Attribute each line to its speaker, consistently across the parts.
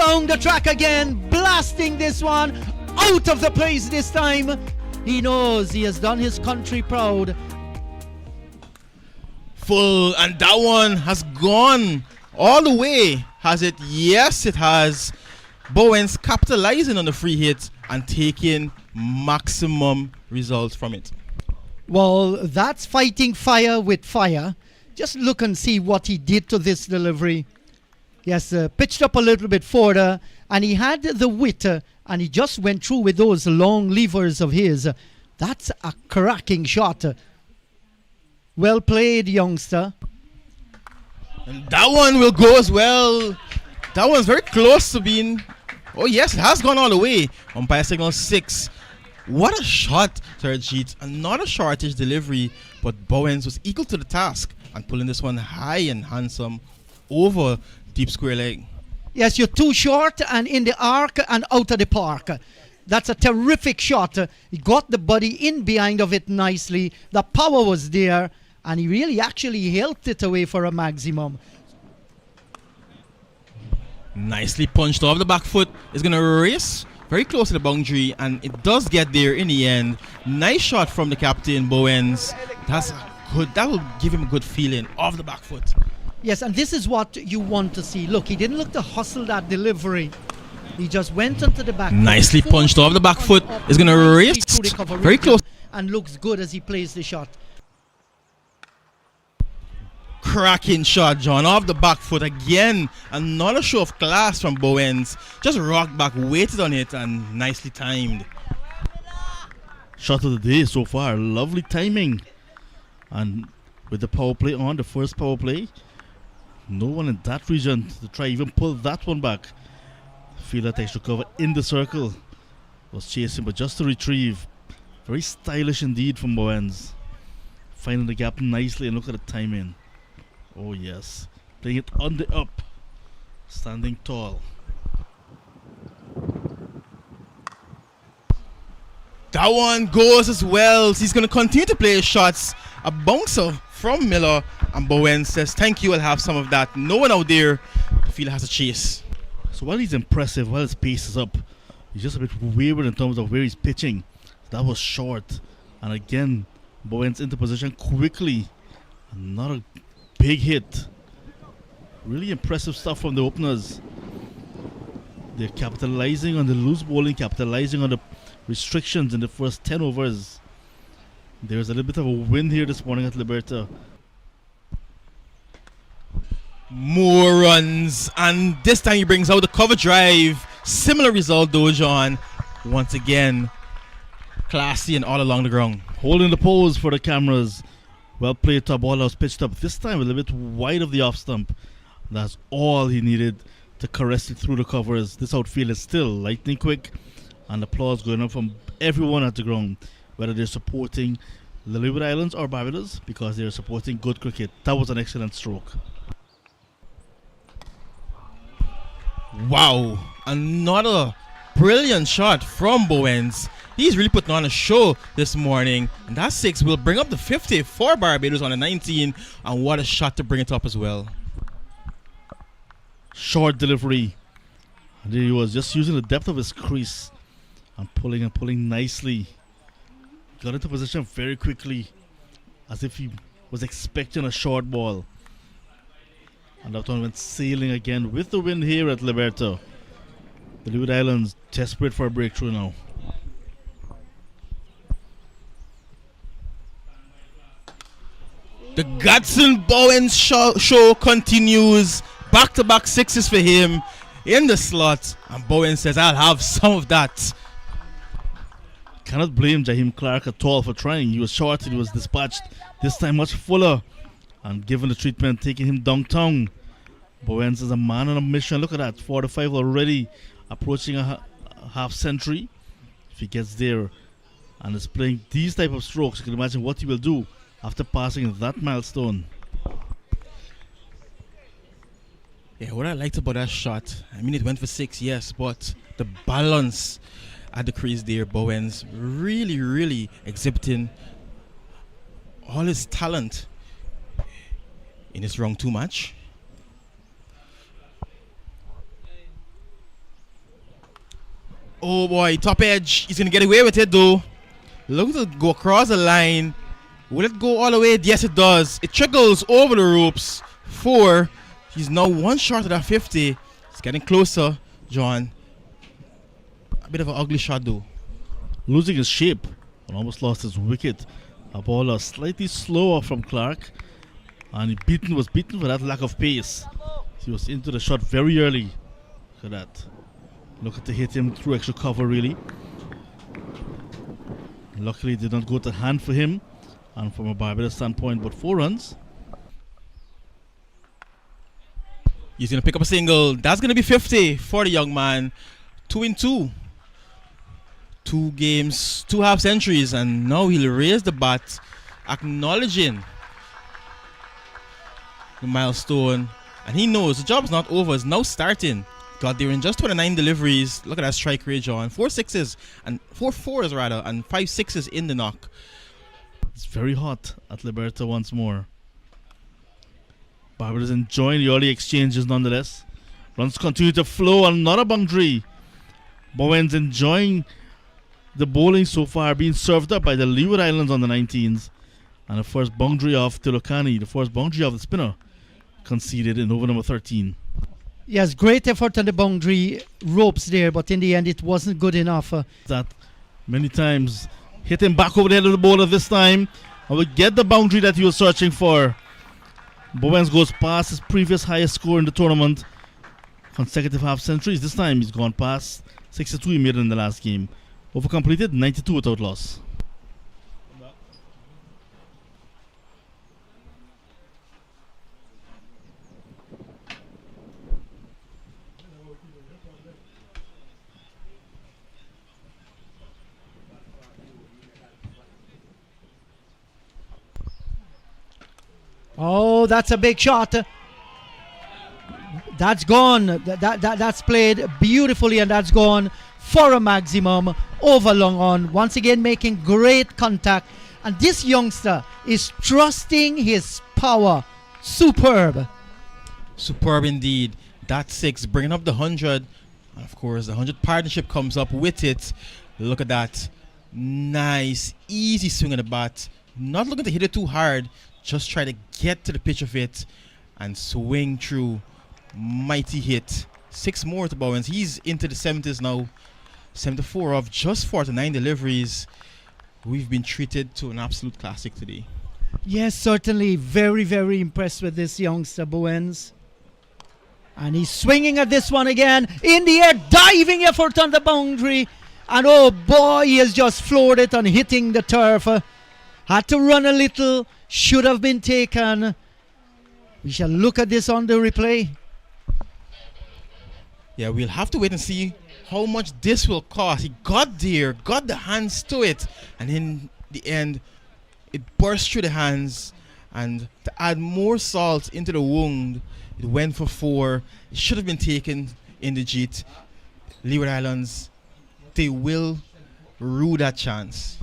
Speaker 1: down the track again, blasting this one out of the place this time. He knows he has done his country proud.
Speaker 2: Full, and that one has gone all the way, has it? Yes, it has. Bowens capitalizing on the free hit and taking maximum results from it.
Speaker 1: Well, that's fighting fire with fire. Just look and see what he did to this delivery. Yes, pitched up a little bit further, and he had the width, and he just went through with those long levers of his. That's a cracking shot. Well played, youngster.
Speaker 2: And that one will go as well. That one's very close to being... Oh yes, it has gone all the way. Umpire signal 6. What a shot, third sheet. And not a shortish delivery, but Bowens was equal to the task and pulling this one high and handsome over deep square leg.
Speaker 1: Yes, you're too short and in the arc and out of the park. That's a terrific shot. He got the body in behind of it nicely. The power was there, and he really actually helped it away for a maximum.
Speaker 2: Nicely punched off the back foot. It's going to race very close to the boundary, and it does get there in the end. Nice shot from the captain, Bowens. That's good. That will give him a good feeling off the back foot.
Speaker 1: Yes, and this is what you want to see. Look, he didn't look to hustle that delivery. He just went onto the back.
Speaker 2: Nicely punched off the back foot. It's going to race very close.
Speaker 1: And looks good as he plays the shot.
Speaker 2: Cracking shot, John, off the back foot again. Another show of class from Bowens. Just rocked back, waited on it, and nicely timed.
Speaker 3: Shot of the day so far. Lovely timing. And with the power play on, the first power play, no one in that region to try even pull that one back. Feel that extra cover in the circle. Was chasing, but just to retrieve. Very stylish indeed from Bowens. Finding the gap nicely, and look at the timing. Oh yes, playing it on the up, standing tall.
Speaker 2: That one goes as well. He's going to continue to play his shots. A bouncer from Miller, and Bowens says, thank you, I'll have some of that. No one out there to feel has a chase.
Speaker 3: So while he's impressive, while his pace is up, he's just a bit wayward in terms of where he's pitching. That was short. And again, Bowens into position quickly. Another big hit. Really impressive stuff from the openers. They're capitalizing on the loose bowling, capitalizing on the restrictions in the first 10 overs. There's a little bit of a win here this morning at Liberta.
Speaker 2: More runs, and this time he brings out the cover drive. Similar result though, John. Once again, classy and all along the ground.
Speaker 3: Holding the pose for the cameras. Well played top ball, was pitched up. This time a little bit wide of the off stump. That's all he needed to caress it through the covers. This outfield is still lightning quick, and applause going up from everyone at the ground, whether they're supporting the Leeward Islands or Barbados, because they're supporting good cricket. That was an excellent stroke.
Speaker 2: Wow, another brilliant shot from Bowens. He's really putting on a show this morning, and that 6 will bring up the 50 for Barbados on the 19, and what a shot to bring it up as well.
Speaker 3: Short delivery, and he was just using the depth of his crease and pulling nicely. Got into position very quickly, as if he was expecting a short ball. And that one went sailing again with the wind here at Liberta. The Leeward Islands desperate for a breakthrough now.
Speaker 2: The Gadson Bowens show continues. Back-to-back 6s for him in the slot. And Bowens says, I'll have some of that.
Speaker 3: Cannot blame Jaheim Clark at all for trying. He was short, he was dispatched. This time much fuller. And given the treatment, taking him downtown. Bowens is a man on a mission. Look at that, 4-5 already. Approaching a half century. If he gets there and is playing these type of strokes, you can imagine what he will do after passing that milestone.
Speaker 2: Yeah, what I liked about that shot, I mean, it went for 6, yes, but the balance at the crease there, Bowens really, really exhibiting all his talent in his round 2 match. Oh boy, top edge. He's going to get away with it though. Look to go across the line. Will it go all the way? Yes, it does. It trickles over the ropes. 4. He's now one short of that 50. He's getting closer, John. A bit of an ugly shot though.
Speaker 3: Losing his shape and almost lost his wicket. A ball slightly slower from Clark. And he was beaten for that lack of pace. He was into the shot very early. Look at that. Look at to hit him through extra cover really. Luckily it did not go to hand for him. And from a Barbados standpoint, but 4 runs.
Speaker 2: He's going to pick up a single. That's going to be 50 for the young man. 2 in 2. 2 games, 2 half centuries, and now he'll raise the bat, acknowledging the milestone. And he knows the job's not over, it's now starting. Got there in just 29 deliveries. Look at that strike rate, John. 4 sixes, and 4 fours rather, and 5 sixes in the knock.
Speaker 3: It's very hot at Liberta once more. Barbados enjoying the early exchanges nonetheless. Runs continue to flow, another boundary. Bowens enjoying the bowling so far, being served up by the Leeward Islands on the 19s. And the first boundary of Tilokani, the first boundary of the spinner, conceded in over number 13.
Speaker 1: Yes, great effort on the boundary ropes there, but in the end it wasn't good enough.
Speaker 3: That many times hit him back over the head of the bowler this time and will get the boundary that he was searching for. Bowens goes past his previous highest score in the tournament. Consecutive half centuries. This time he's gone past 62 he made in the last game. Over completed 92 without loss.
Speaker 1: Oh, that's a big shot. That's gone. That's played beautifully, and that's gone for a maximum over long on. Once again, making great contact. And this youngster is trusting his power. Superb.
Speaker 2: Superb indeed. That 6 bringing up the 100. And of course, the 100 partnership comes up with it. Look at that. Nice, easy swing of the bat. Not looking to hit it too hard. Just try to get to the pitch of it and swing through. Mighty hit. 6 more to Bowens. He's into the 70s now. 74 of just 49 deliveries. We've been treated to an absolute classic today.
Speaker 1: Yes, certainly. Very, very impressed with this youngster, Bowens. And he's swinging at this one again. In the air, diving effort on the boundary. And oh boy, he has just floored it on hitting the turf. Had to run a little. Should have been taken. We shall look at this on the replay.
Speaker 2: Yeah, we'll have to wait and see how much this will cost. He got there, got the hands to it, and in the end, it burst through the hands. And to add more salt into the wound, it went for 4. It should have been taken in the jeet. Leeward Islands, they will rue that chance.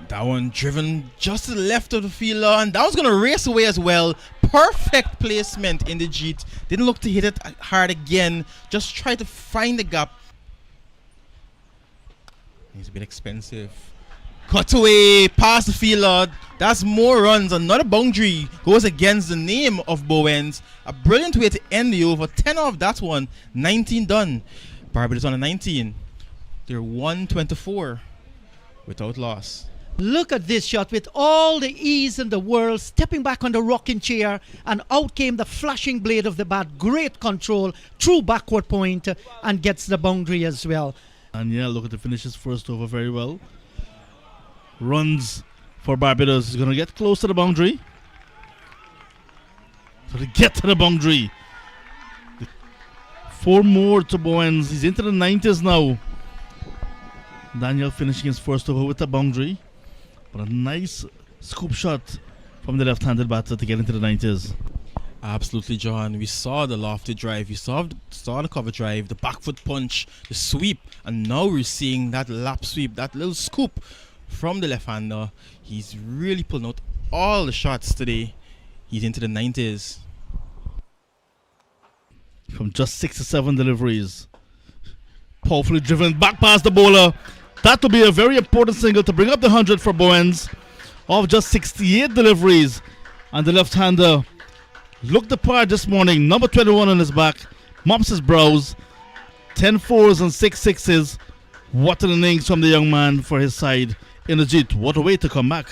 Speaker 2: That one driven just to the left of the fielder, and that was going to race away as well. Perfect placement in the jeet. Didn't look to hit it hard again. Just try to find the gap. It's a bit expensive. Cut away, past the fielder. That's more runs. Another boundary goes against the name of Bowens. A brilliant way to end the over. 10 off that one. 19 done. Barbados on a 19. They're 124 without loss.
Speaker 1: Look at this shot with all the ease in the world, stepping back on the rocking chair, and out came the flashing blade of the bat. Great control, true backward point, and gets the boundary as well.
Speaker 3: And yeah, look at the finishes first over very well. Runs for Barbados is going to get close to the boundary. So to get to the boundary. 4 more to Bowens. He's into the 90s now. Daniel finishing his first over with the boundary. But a nice scoop shot from the left-handed batter to get into the 90s.
Speaker 2: Absolutely, John. We saw the lofted drive. We saw the cover drive, the back foot punch, the sweep. And now we're seeing that lap sweep, that little scoop from the left-hander. He's really pulling out all the shots today. He's into the 90s.
Speaker 3: from just 67 deliveries. Powerfully driven back past the bowler. That will be a very important single to bring up the 100 for Bowens of just 68 deliveries. And the left-hander looked the part this morning. Number 21 on his back, mops his brows. 10 fours and 6 sixes. What an innings from the young man for his side. Inderjeet, what a way to come back.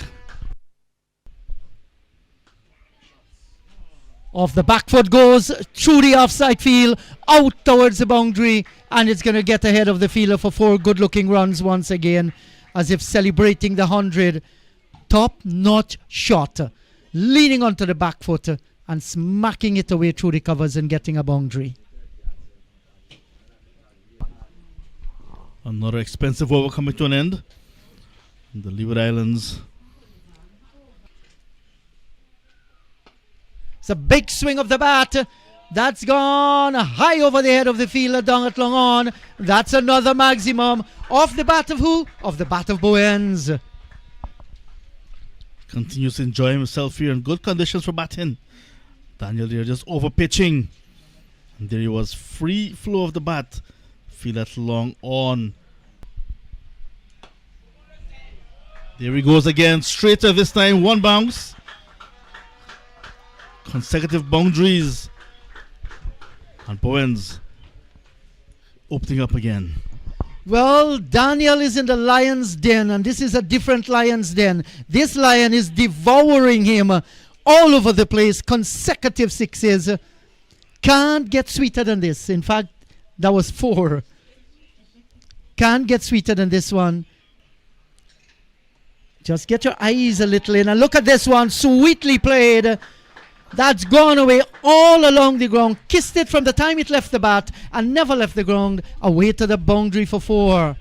Speaker 1: Off the back foot goes through the offside field, out towards the boundary, and it's going to get ahead of the fielder for 4 good-looking runs once again, as if celebrating the 100. Top-notch shot, leaning onto the back foot and smacking it away through the covers and getting a boundary.
Speaker 3: Another expensive over coming to an end. The Leeward Islands.
Speaker 1: It's a big swing of the bat. That's gone high over the head of the fielder down at long on. That's another maximum. Off the bat of who? Of the bat of Bowens.
Speaker 3: Continues to enjoy himself here in good conditions for batting. Daniel there just over pitching. And there he was, free flow of the bat. Feel that long on. There he goes again, straighter this time, 1 bounce. Consecutive boundaries. And Bowens opening up again.
Speaker 1: Well, Daniel is in the lion's den, and this is a different lion's den. This lion is devouring him all over the place. Consecutive 6s. Can't get sweeter than this. In fact, that was 4. Can't get sweeter than this one. Just get your eyes a little in and look at this one. Sweetly played. That's gone away all along the ground. Kissed it from the time it left the bat and never left the ground. Away to the boundary for 4.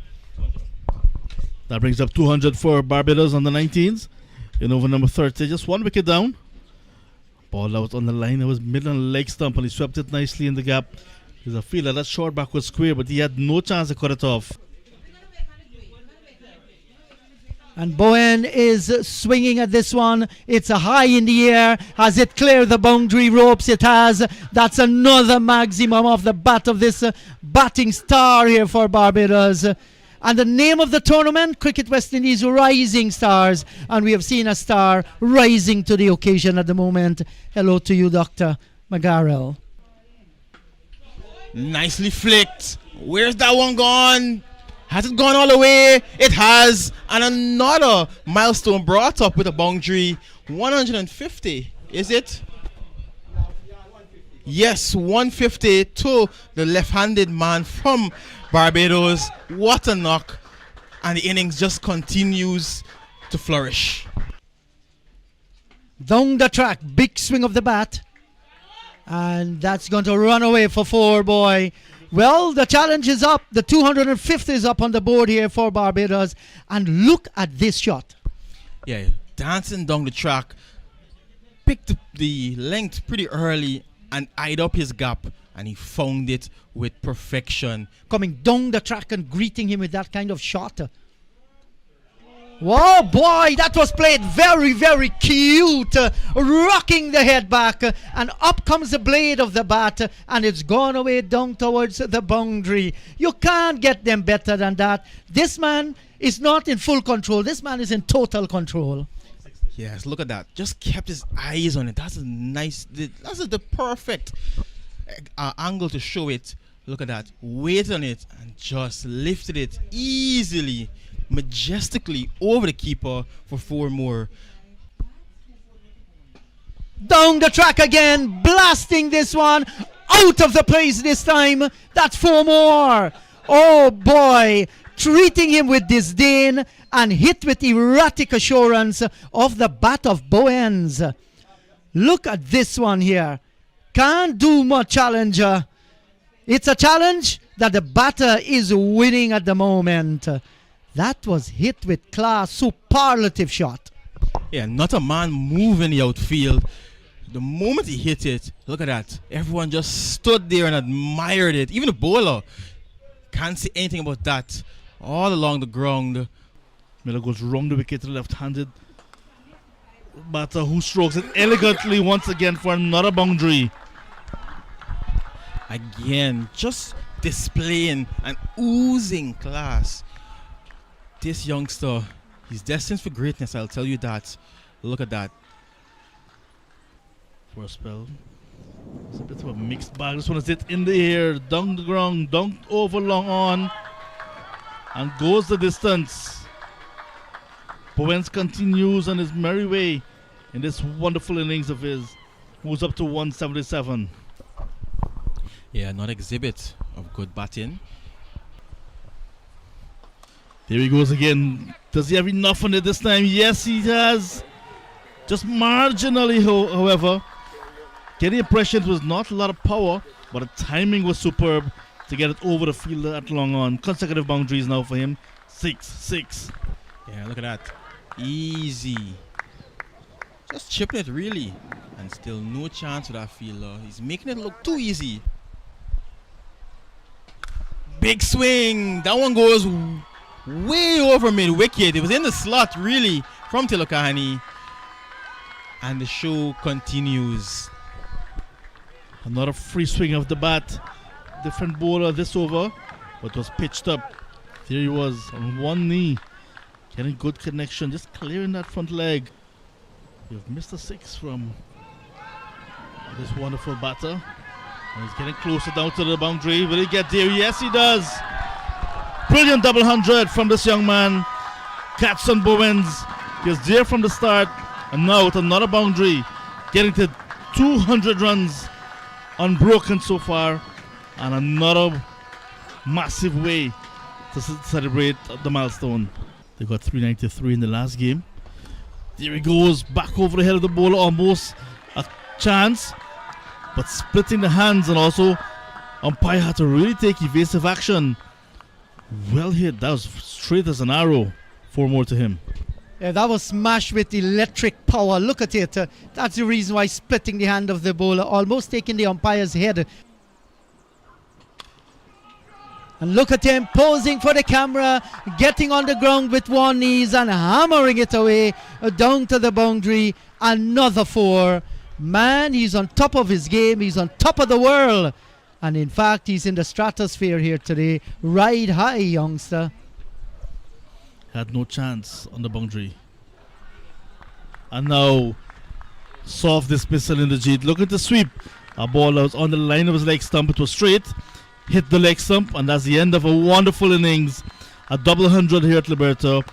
Speaker 3: That brings up 200 for Barbados on the 19s. In over number 30, just 1 wicket down. Ball out on the line. It was middle and leg stump, and he swept it nicely in the gap. There's a feel that short back was square, but he had no chance to cut it off.
Speaker 1: And Bowen is swinging at this one. It's a high in the air. Has it cleared the boundary ropes? It has. That's another maximum of the bat of this batting star here for Barbados. And the name of the tournament, Cricket West Indies Rising Stars. And we have seen a star rising to the occasion at the moment. Hello to you, Dr. McGarrell.
Speaker 2: Nicely flicked. Where's that one gone? Has it gone all the way? It has. And another milestone brought up with a boundary. 150, is it? Yes, 150 to the left-handed man from Barbados. What a knock. And the innings just continues to flourish.
Speaker 1: Down the track, big swing of the bat. And that's going to run away for 4, boy. Well, the challenge is up. The 250 is up on the board here for Barbados. And look at this shot.
Speaker 2: Yeah, dancing down the track. Picked the length pretty early and eyed up his gap. And he found it with perfection.
Speaker 1: Coming down the track and greeting him with that kind of shot. Whoa, boy, that was played very, very cute. Rocking the head back. And up comes the blade of the bat. And it's gone away down towards the boundary. You can't get them better than that. This man is not in full control. This man is in total control.
Speaker 2: Yes, look at that. Just kept his eyes on it. That's a nice, that's the perfect angle to show it. Look at that. Waited on it and just lifted it easily, majestically over the keeper for 4 more.
Speaker 1: Down the track again, blasting this one out of the place this time. That's 4 more. Oh boy, treating him with disdain and hit with erratic assurance of the bat of Bowens. Look at this one here. Can't do much challenger. It's a challenge that the batter is winning at the moment. That was hit with class, superlative shot.
Speaker 2: Yeah, not a man moving the outfield. The moment he hit it, look at that. Everyone just stood there and admired it. Even the bowler can't say anything about that. All along the ground.
Speaker 3: Miller goes round the wicket to the left-handed batter who strokes it elegantly once again for another boundary.
Speaker 2: Again, just displaying and oozing class. This youngster, he's destined for greatness, I'll tell you that. Look at that.
Speaker 3: First spell. It's a bit of a mixed bag. This one is hit in the air, down the ground, dunked over long on, and goes the distance. Bowens continues on his merry way in this wonderful innings of his. Moves up to 177.
Speaker 2: Yeah, another exhibit of good batting.
Speaker 3: There he goes again. Does he have enough on it this time? Yes, he has. Just marginally, however. Getting the impression it was not a lot of power, but the timing was superb to get it over the field at long on. Consecutive boundaries now for him. 6-6.
Speaker 2: Yeah, look at that. Easy. Just chipping it really. And still no chance with that fielder. He's making it look too easy. Big swing. That one goes way over mid-wicket. It was in the slot really from Tilokahani. And the show continues.
Speaker 3: Another free swing of the bat. Different bowler this over, but was pitched up. There he was on one knee. Getting good connection, just clearing that front leg. You've missed a 6 from this wonderful batter. And he's getting closer down to the boundary. Will he get there? Yes, he does. Brilliant double 100 from this young man. Gadson Bowens. He was there from the start. And now with another boundary. Getting to 200 runs unbroken so far. And another massive way to celebrate the milestone. They got 393 in the last game. There he goes. Back over the head of the bowler. Almost a chance. But splitting the hands, and also umpire had to really take evasive action. Well hit. That was straight as an arrow. 4 more to him.
Speaker 1: Yeah, that was smashed with electric power. Look at it. That's the reason why splitting the hand of the bowler, almost taking the umpire's head. And look at him posing for the camera, getting on the ground with one knee and hammering it away down to the boundary. Another 4. Man, he's on top of his game. He's on top of the world. And in fact, he's in the stratosphere here today. Ride high, youngster.
Speaker 3: Had no chance on the boundary. And now, soft dismissal in the G. Look at the sweep. A ball that was on the line of his leg stump. It was straight. Hit the leg stump. And that's the end of a wonderful innings. A double 100 here at Liberto.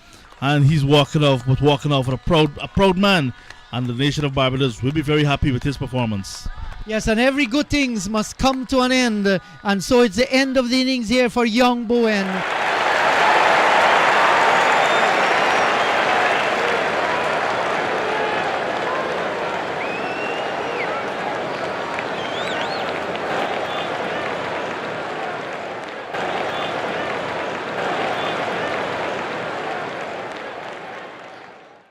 Speaker 3: And he's walking off, but walking off with a proud man. And the nation of Barbados will be very happy with his performance.
Speaker 1: Yes, and every good things must come to an end. And so it's the end of the innings here for young Bowen.